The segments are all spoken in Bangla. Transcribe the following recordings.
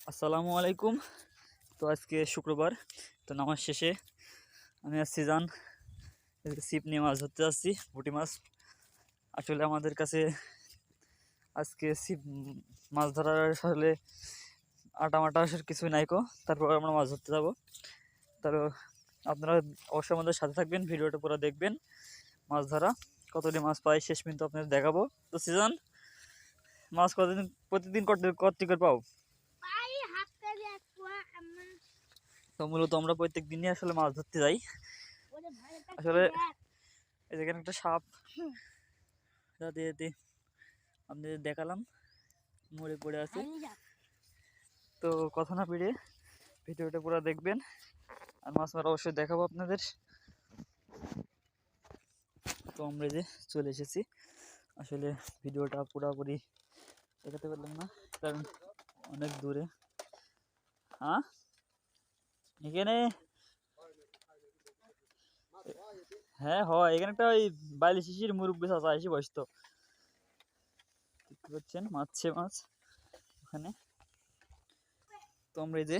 আসসালামু আলাইকুম। তো আজকে শুক্রবার, তো নামাজ শেষে আমি আর সিজান ছিপ নিয়ে মাছ ধরতে যাচ্ছি, পুঁটি মাছ। আসলে আমাদের কাছে আজকে ছিপ মাছ ধরার আসলে আটা মাটা আসার কিছুই নাই কো, তারপর আমরা মাছ ধরতে যাব। তারপর আপনারা অবশ্যই আমাদের সাথে থাকবেন, ভিডিওটা পুরো দেখবেন। মাছ ধরা কতটি মাছ পাই শেষ পর্যন্ত আপনাদের দেখাবো। তো সিজন, মাছ কতদিন প্রতিদিন কত করে পাও? তো মূলত আমরা প্রত্যেক দিনই আসলে মাছ ধরতে যাই। আসলে এই যেখানে একটা সাপ দিয়ে আপনাদের দেখালাম, মরে পড়ে আছে। তো কথা না পেরে ভিডিওটা পুরো দেখবেন, আর মাছ মারা অবশ্যই দেখাবো আপনাদের। তো আমরা যে চলে এসেছি, আসলে ভিডিওটা পুরোপুরি দেখাতে পারলাম না, কারণ অনেক দূরে। হ্যাঁ, এখানে হ্যাঁ হয়, এখানে একটা ওই বাইলি শিশির মুরব্বী চাচা এসে বসতো, দেখতে পাচ্ছেন মারছে মাছ ওখানে। তো আমরা এই যে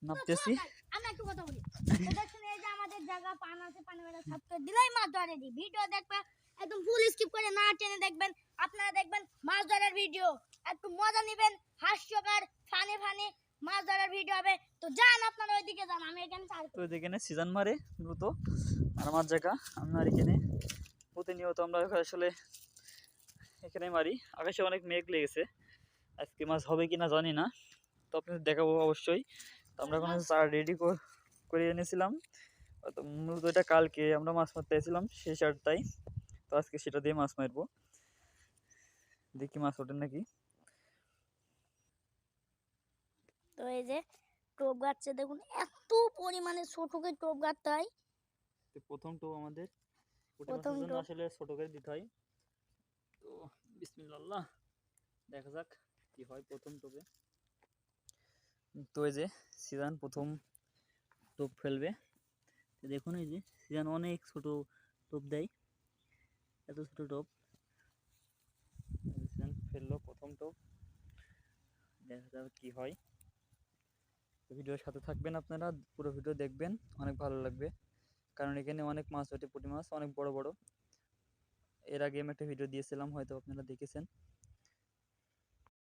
নামতেছি। আমরা একটু কথা বলি। তো দেখুন, এই যে আমাদের জায়গা পান আছে, পানি মেরে সাবস্ক্রাইব দিলেই মাছ ধরে দি ভিডিও দেখবে, একদম ফুল স্কিপ করে না টেনে দেখবেন। আপনারা দেখবেন মাছ ধরার ভিডিও, একটু মজা নেবেন, হাস্যকর ফানি ফানি মাছ ধরার ভিডিও হবে। তো যান, আপনারা ওইদিকে যান, আমি এখানে চার। তো এখানে সিজন মারে মূলত, আর আমার জায়গা আমি আর এখানে প্রতিনিয়ত আমরা আসলে এখানে মারি। আকাশে অনেক মেঘ লেগেছে, আজকে মাছ হবে কিনা জানি না, তো আপনাদের দেখাবো অবশ্যই। তো আমরা কোনো চার রেডি করে এনেছিলাম, তো মূলত এটা কালকে আমরা মাছ মারতে এসেছিলাম সেই চারটাই, তো আজকে সেটা দিয়ে মাছ মারবো, দেখি মাছ ওঠে নাকি। তো এই যে টোপ গাছছে, দেখুন এত পরিমাণে ছোট করে টোপ গাছতে হয়। তো প্রথম টোপ আমাদের পুঁটি প্রথম মাছের জন্য টোপ আসলে ছোট করে দিতে হয়। তো বিসমিল্লাহ, দেখা যাক কি হয় প্রথম টোপে। তো এই যে সিজান প্রথম টোপ ফেলবে। তো দেখুন এই যে সিজান অনেক ছোট টোপ দেয়, এত ছোট টোপ। সিজান ফেললো প্রথম টোপ, দেখা যাক কি হয়। তো ভিডিওর সাথে থাকবেন আপনারা, পুরো ভিডিও দেখবেন, অনেক ভালো লাগবে। কারণ এখানে অনেক মাছ ওঠে, পুঁটি মাছ অনেক বড় বড়। এর আগে আমি একটা ভিডিও দিয়েছিলাম, হয়তো আপনারা দেখেছেন।